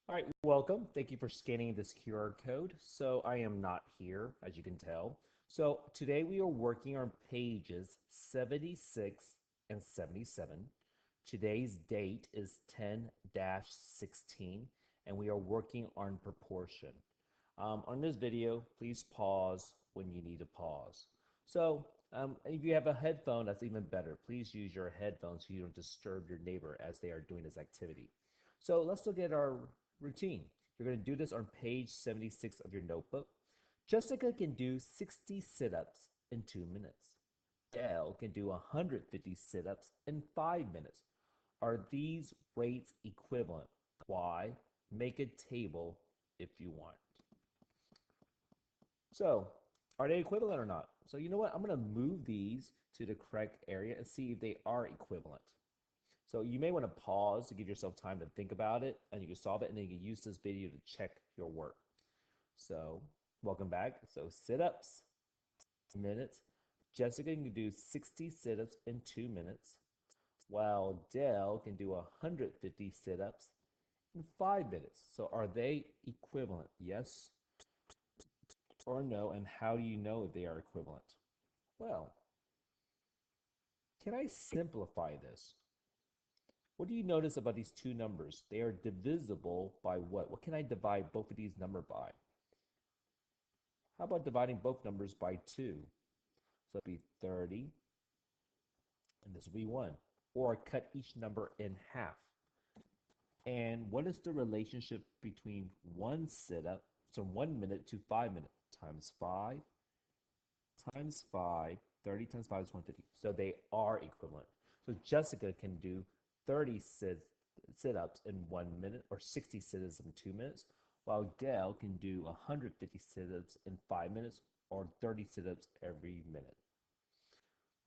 All right, welcome. Thank you for scanning this QR code. So I am not here, as you can tell. So today we are working on pages 76 and 77. Today's date is 10-16, and we are working on proportion. On this video, please pause when you need to pause. So if you have a headphone, that's even better. Please use your headphones so you don't disturb your neighbor as they are doing this activity. So let's look at our routine. You're going to do this on page 76 of your notebook. Jessica can do 60 sit-ups in 2 minutes. Dale can do 150 sit-ups in 5 minutes. Are these rates equivalent? Why? Make a table if you want. So, are they equivalent or not? So you know what? I'm going to move these to the correct area and see if they are equivalent. So you may want to pause to give yourself time to think about it, and you can solve it, and then you can use this video to check your work. So welcome back. So sit-ups, minutes. Jessica can do 60 sit-ups in 2 minutes, while Dale can do 150 sit-ups in 5 minutes. So are they equivalent? Yes or no? And how do you know if they are equivalent? Well, can I simplify this? What do you notice about these two numbers? They are divisible by what? What can I divide both of these numbers by? How about dividing both numbers by 2? So it'd be 30, and this will be 1. Or cut each number in half. And what is the relationship between one sit-up, so 1 minute to 5 minutes? Times 5 times 5, 30 times 5 is 150. So they are equivalent. So Jessica can do 30 sit-ups in 1 minute or 60 sit-ups in 2 minutes, while Dale can do 150 sit-ups in 5 minutes or 30 sit-ups every minute.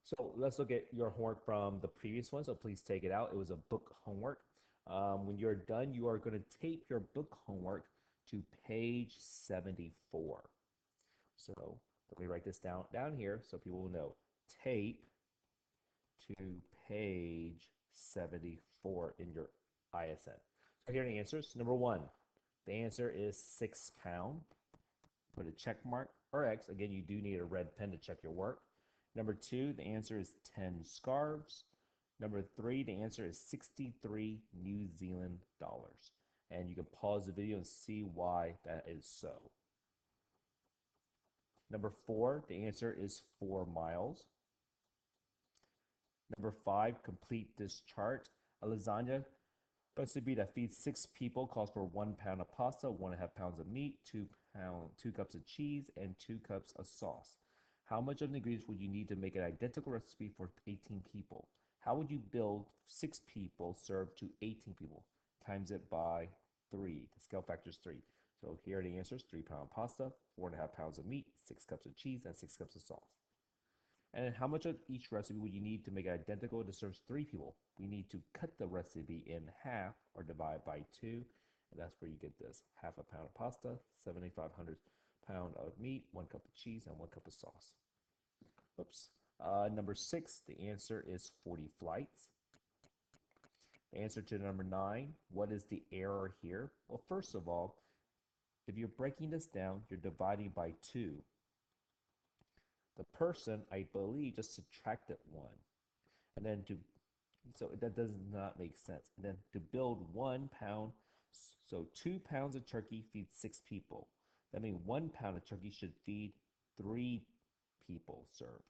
So let's look at your homework from the previous one. So please take it out. It was a book homework. When you're done, you are going to tape your book homework to page 74. So let me write this down here so people will know. Tape to page 74 in your ISN. So here are the answers. Number 1, the answer is 6 pound. Put a check mark or X. Again, you do need a red pen to check your work. Number 2, the answer is 10 scarves. Number 3, the answer is 63 New Zealand dollars. And you can pause the video and see why that is so. Number 4, the answer is 4 miles. Number 5, complete this chart. A lasagna recipe that feeds 6 people calls for 1 pound of pasta, 1.5 pounds of meat, 2 cups of cheese, and 2 cups of sauce. How much of the ingredients would you need to make an identical recipe for 18 people? How would you build 6 people served to 18 people? Times it by 3. The scale factor is 3. So here are the answers. 3-pound pasta, 4.5 pounds of meat, 6 cups of cheese, and 6 cups of sauce. And then how much of each recipe would you need to make it identical to serve 3 people? We need to cut the recipe in half or divide by 2. And that's where you get this. Half a pound of pasta, 7,500 pound of meat, 1 cup of cheese, and 1 cup of sauce. Oops. Number 6, the answer is 40 flights. Answer to number 9, what is the error here? Well, first of all, if you're breaking this down, you're dividing by 2. The person, I believe, just subtracted 1. And then so that does not make sense. And then to build 1 pound, so 2 pounds of turkey feeds 6 people. That means 1 pound of turkey should feed 3 people served.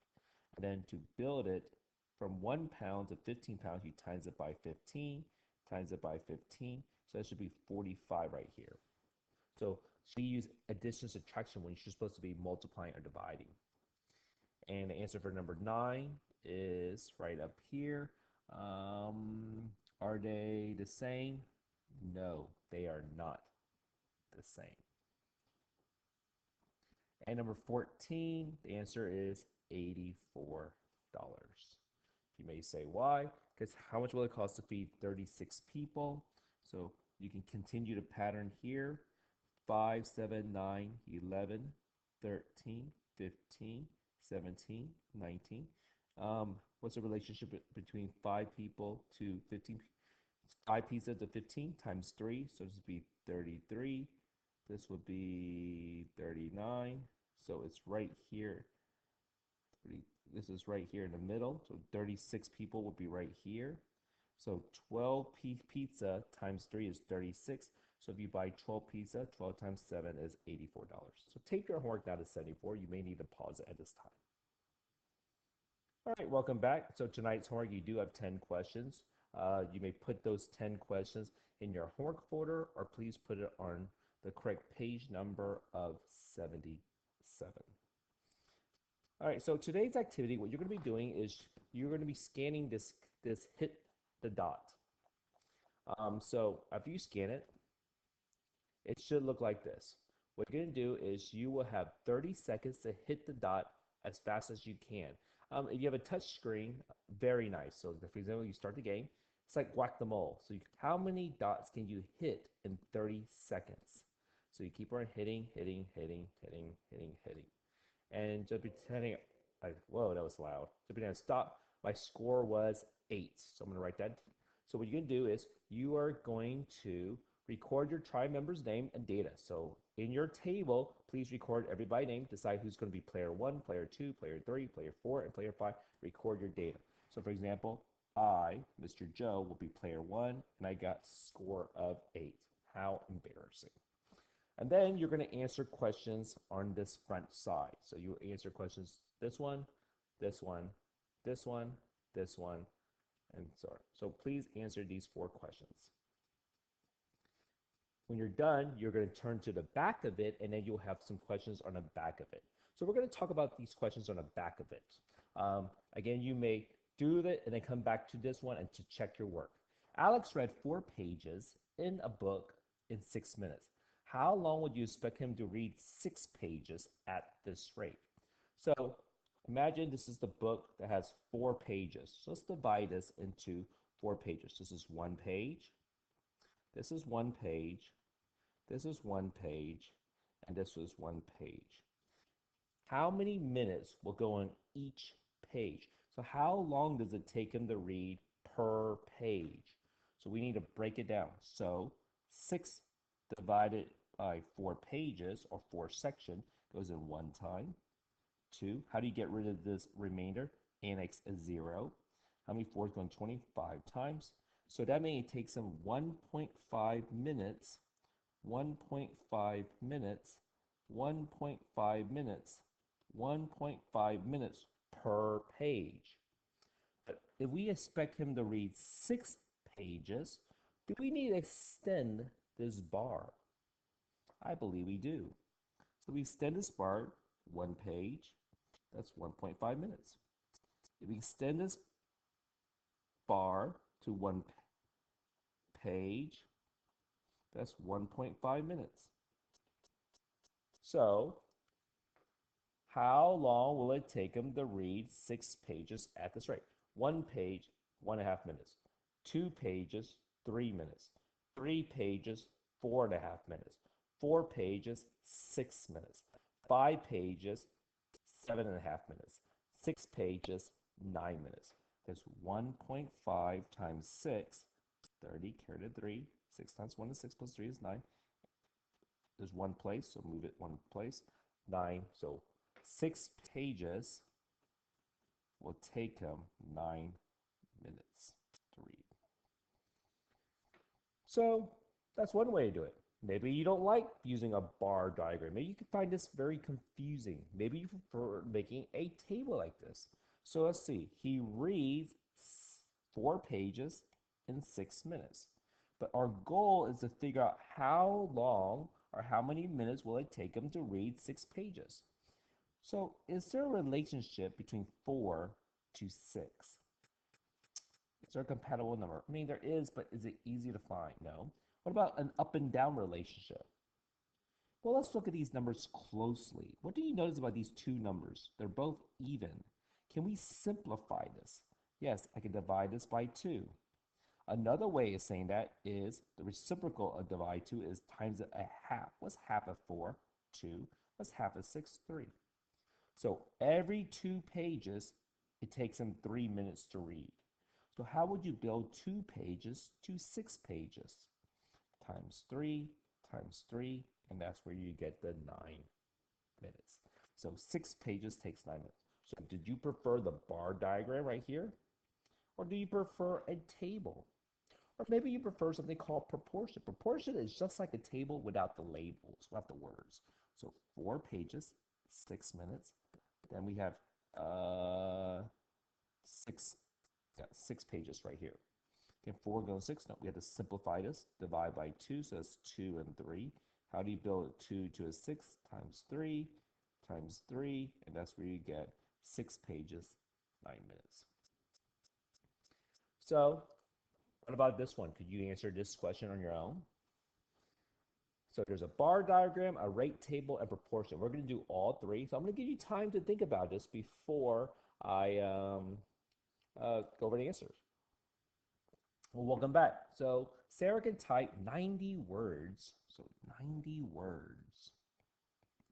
And then to build it from 1 pound to 15 pounds, you times it by 15, times it by 15. So that should be 45 right here. So we use addition subtraction when you're supposed to be multiplying or dividing. And the answer for number 9 is right up here. Are they the same? No, they are not the same. And number 14, the answer is $84. You may say why? Because how much will it cost to feed 36 people? So you can continue the pattern here. 5, 7, 9, 11, 13, 15, 17, 19. What's the relationship between 5 people to 15 5 pieces to 15 times 3, so this would be 33. This would be 39. So it's right here. This is right here in the middle. So 36 people would be right here. So 12 pizza times 3 is 36. So if you buy 12 pizza, 12 times 7 is $84. So take your homework down to 74. You may need to pause it at this time. All right, welcome back. So tonight's homework, you do have 10 questions. You may put those 10 questions in your homework folder, or please put it on the correct page number of 77. All right, so today's activity, what you're going to be doing is you're going to be scanning this hit the dot. So after you scan it, it should look like this. What you're going to do is you will have 30 seconds to hit the dot as fast as you can. If you have a touch screen, very nice. So for example, you start the game, it's like whack-the-mole. So how many dots can you hit in 30 seconds? So you keep on hitting. And just pretending, like, whoa, that was loud. Just pretending stop. My score was 8. So I'm going to write that. So what you're going to do is you are going to record your tribe member's name and data. So in your table, please record everybody's name. Decide who's going to be player 1, player 2, player 3, player 4, and player 5. Record your data. So for example, I, Mr. Joe, will be player 1, and I got score of 8. How embarrassing. And then you're going to answer questions on this front side. So you answer questions this one, this one, this one, this one, and so on. So please answer these 4 questions. When you're done, you're going to turn to the back of it, and then you'll have some questions on the back of it. So we're going to talk about these questions on the back of it. Again, you may do it and then come back to this one and to check your work. Alex read 4 pages in a book in 6 minutes. How long would you expect him to read 6 pages at this rate? So imagine this is the book that has 4 pages. So let's divide this into 4 pages. This is 1 page. This is 1 page. This is 1 page. And this was 1 page. How many minutes will go on each page? So how long does it take him to read per page? So we need to break it down. So 6 divided by 4 pages, or 4 sections, goes in 1 time. 2, how do you get rid of this remainder? Annex a 0. How many 4s going 25 times? So that means it takes him 1.5 minutes, 1.5 minutes, 1.5 minutes, 1.5 minutes per page. But if we expect him to read 6 pages, do we need to extend this bar? I believe we do. So we extend this bar 1 page, that's 1.5 minutes. If we extend this bar to 1 page, that's 1.5 minutes. So how long will it take him to read 6 pages at this rate? 1 page, 1.5 minutes. 2 pages, 3 minutes. 3 pages, 4.5 minutes. 4 pages, 6 minutes. 5 pages, 7.5 minutes. 6 pages, 9 minutes. That's 1.5 times 6, 30, carry the 3. 6 times 1 is 6 plus 3 is 9. There's 1 place, so move it 1 place. 9, so 6 pages will take him 9 minutes to read. So that's one way to do it. Maybe you don't like using a bar diagram. Maybe you can find this very confusing. Maybe you prefer making a table like this. So let's see. He reads 4 pages in 6 minutes. But our goal is to figure out how long or how many minutes will it take him to read 6 pages. So is there a relationship between 4 to 6? Is there a compatible number? I mean, there is, but is it easy to find? No. What about an up and down relationship? Well, let's look at these numbers closely. What do you notice about these 2 numbers? They're both even. Can we simplify this? Yes, I can divide this by 2. Another way of saying that is the reciprocal of divide 2 is times a half. What's half of 4? 2. What's half of 6? 3. So every 2 pages, it takes him 3 minutes to read. So how would you build 2 pages to 6 pages? Times 3 times 3, and that's where you get the 9 minutes. So 6 pages takes 9 minutes. So did you prefer the bar diagram right here? Or do you prefer a table? Or maybe you prefer something called proportion. Proportion is just like a table without the labels, without the words. So 4 pages, 6 minutes. Then we have six, yeah, 6 pages right here. Can 4 go 6? No, we have to simplify this. Divide by 2, so that's 2 and 3. How do you build 2 to a 6? Times 3 times 3, and that's where you get 6 pages, 9 minutes. So what about this one? Could you answer this question on your own? So there's a bar diagram, a rate table, and proportion. We're going to do all three. So I'm going to give you time to think about this before I go over the answers. Well, welcome back. So Sarah can type 90 words. So 90 words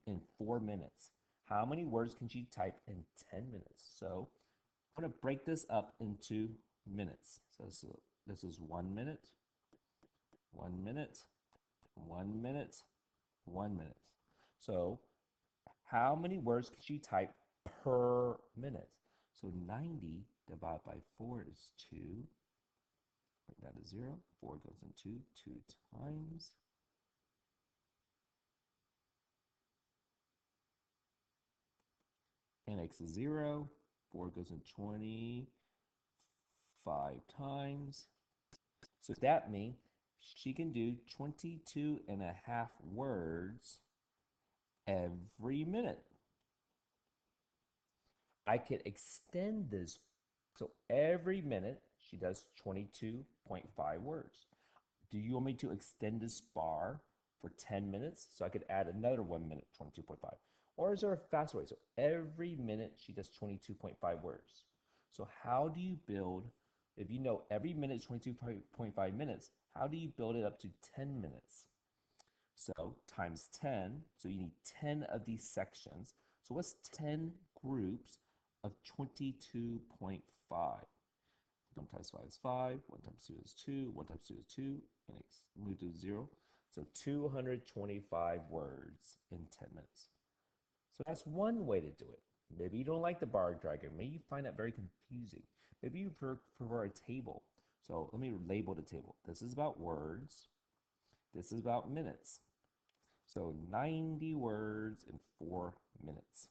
in 4 minutes. How many words can she type in 10 minutes? So I'm going to break this up into minutes. So this is 1 minute, 1 minute, 1 minute, 1 minute. So how many words can she type per minute? So 90 divided by 4 is 2. That is 0. 4 goes in 2 times. And x is 0. 4 goes in 25 times. So that means she can do 22 and a half words every minute. I could extend this. So every minute she does 22.5 words. Do you want me to extend this bar for 10 minutes? So I could add another 1 minute, 22.5. Or is there a faster way? So every minute she does 22.5 words. So how do you build, if you know every minute is 22.5 minutes, how do you build it up to 10 minutes? So times 10, so you need 10 of these sections. So what's 10 groups of 22.5? 1 times 5 is 5, 1 times 2 is 2, 1 times 2 is 2, and it's moved to 0. So 225 words in 10 minutes. So that's one way to do it. Maybe you don't like the bar diagram. Maybe you find that very confusing. Maybe you prefer a table. So let me label the table. This is about words. This is about minutes. So 90 words in 4 minutes.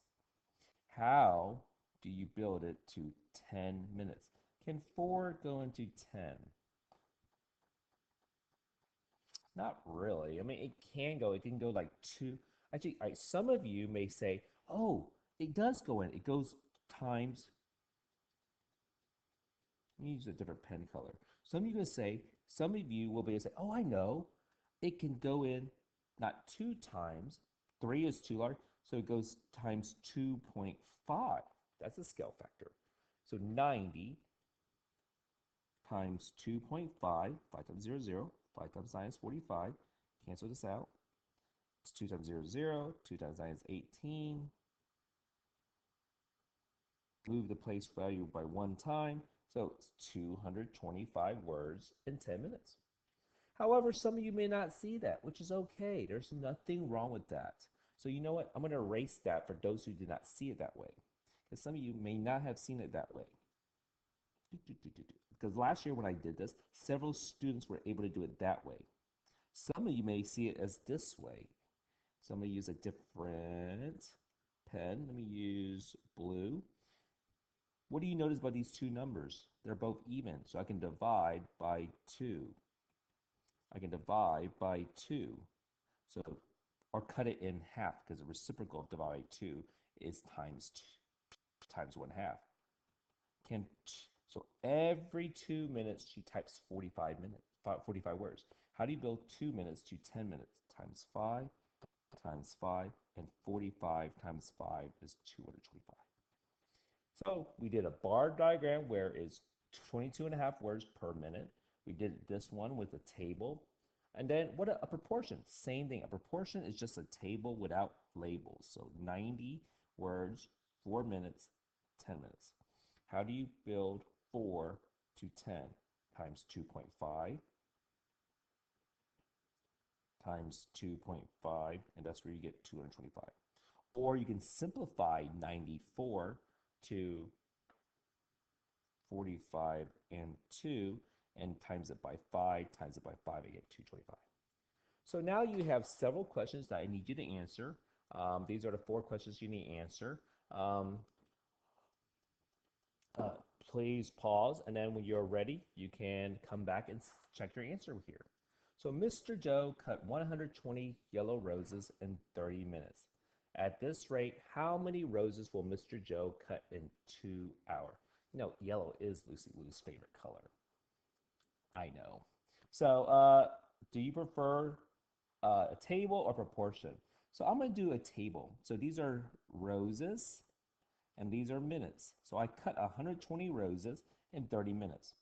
How do you build it to 10 minutes? Can 4 go into 10? Not really. I mean, it can go. It can go like 2. Actually, some of you may say, oh, it does go in. It goes times. Let me use a different pen color. Some of you will be able to say, oh, I know. It can go in not 2 times. 3 is too large. So it goes times 2.5. That's a scale factor. So 90 times 2.5, 5 times 0, 0, 5 times 9 is 45. Cancel this out. It's 2 times 0 is 0, 2 times 9 is 18. Move the place value by 1 time. So it's 225 words in 10 minutes. However, some of you may not see that, which is okay. There's nothing wrong with that. So you know what? I'm going to erase that for those who did not see it that way. Because some of you may not have seen it that way. Because last year when I did this, several students were able to do it that way. Some of you may see it as this way. So I'm going to use a different pen. Let me use blue. What do you notice about these two numbers? They're both even, so I can divide by 2. I can divide by 2. So, or cut it in half, because the reciprocal of divide by 2 is times 1/2. So every 2 minutes she types 45 words. How do you build 2 minutes to 10 minutes? Times 5 times 5, and 45 times 5 is 225. So we did a bar diagram where it's 22 and a half words per minute. We did this one with a table. And then what a proportion? Same thing. A proportion is just a table without labels. So 90 words, 4 minutes, 10 minutes. How do you build 4 to 10 times 2.5 times 2.5, and that's where you get 225. Or you can simplify 94 to 45 and 2 and times it by 5, times it by 5, I get 225. So now you have several questions that I need you to answer. These are the 4 questions you need to answer. Uh, please pause, and then when you're ready, you can come back and check your answer here. So Mr. Joe cut 120 yellow roses in 30 minutes. At this rate, how many roses will Mr. Joe cut in 2 hours? You know, yellow is Lucy Lou's favorite color. I know. So, do you prefer a table or proportion? So I'm going to do a table. So these are roses and these are minutes. So I cut 120 roses in 30 minutes.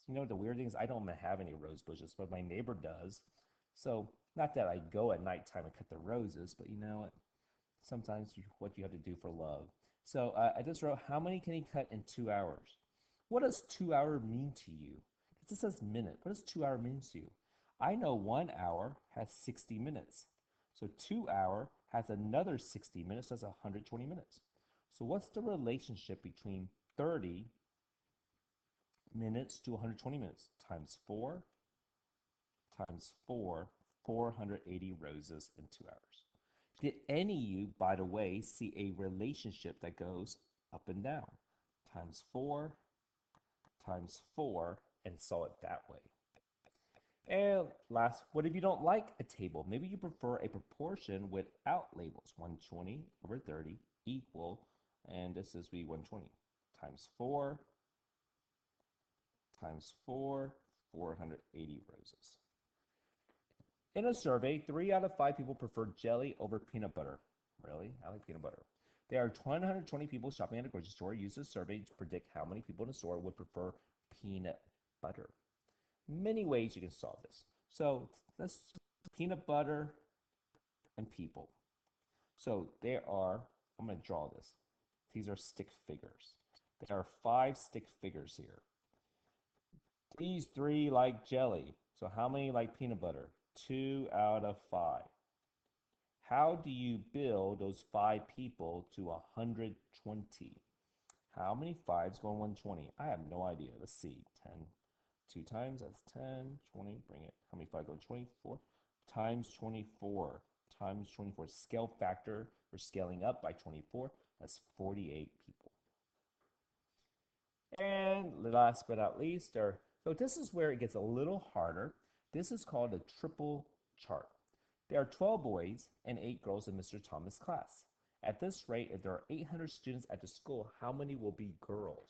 So, you know, the weird thing is I don't have any rose bushes, but my neighbor does. So not that I go at nighttime and cut the roses, but you know what? Sometimes what you have to do for love. So I just wrote, how many can he cut in 2 hours? What does 2 hour mean to you? This says minute. What does 2 hour mean to you? I know 1 hour has 60 minutes. So 2 hour has another 60 minutes. That's 120 minutes. So what's the relationship between 30 minutes to 120 minutes? Times 4 times 4, 480 roses in 2 hours. Did any of you, by the way, see a relationship that goes up and down? Times 4 times 4, and saw it that way. And last, what if you don't like a table? Maybe you prefer a proportion without labels. 120 over 30 equal, and this is be 120 times 4 times 4, 480 roses. In a survey, 3 out of 5 people prefer jelly over peanut butter. Really? I like peanut butter. There are 120 people shopping at a grocery store. Use this survey to predict how many people in the store would prefer peanut butter. Many ways you can solve this. So let's peanut butter and people. So there are, I'm going to draw this. These are stick figures. There are 5 stick figures here. These 3 like jelly. So how many like peanut butter? 2 out of 5. How do you build those 5 people to 120? How many 5s go in 120? I have no idea. Let's see. 10. 2 times, that's 10, 20, bring it. How many 5 go? 24 times 24 times 24. Scale factor, we're scaling up by 24. That's 48 people. And last but not least, so this is where it gets a little harder. This is called a triple chart. There are 12 boys and 8 girls in Mr. Thomas' class. At this rate, if there are 800 students at the school, how many will be girls?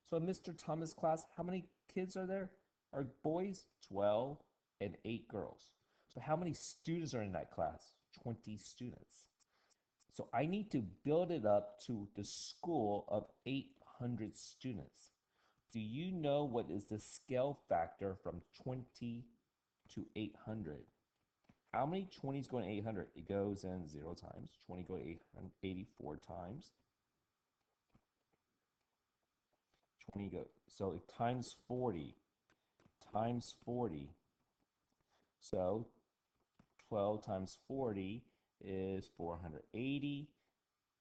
So in Mr. Thomas' class, how many kids are there? Are boys? 12 and 8 girls. So how many students are in that class? 20 students. So I need to build it up to the school of 800 students. Do you know what is the scale factor from 20 to 800? How many 20s go in 800? It goes in 0 times. 20 go 84 times. 20 go, so it times 40. Times 40. So 12 times 40 is 480.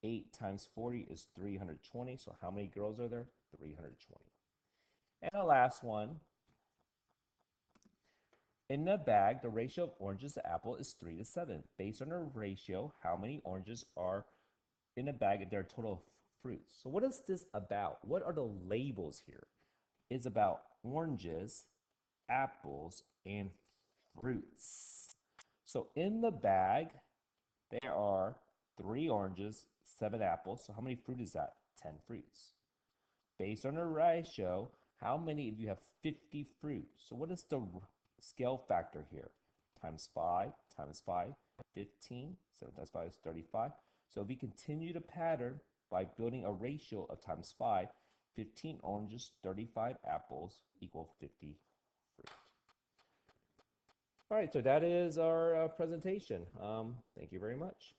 8 times 40 is 320. So how many girls are there? 320. And the last one. In the bag, the ratio of oranges to apple is 3 to 7. Based on the ratio, how many oranges are in a bag if there are total fruits? So what is this about? What are the labels here? It's about oranges, apples, and fruits. So in the bag, there are 3 oranges, 7 apples. So how many fruit is that? 10 fruits. Based on the ratio, how many if you have 50 fruits? So what is the scale factor here? Times 5 times 5, 15. 7 times 5 is 35. So if we continue the pattern by building a ratio of times 5, 15 oranges, 35 apples equal 50 fruit. All right, so that is our presentation. Thank you very much.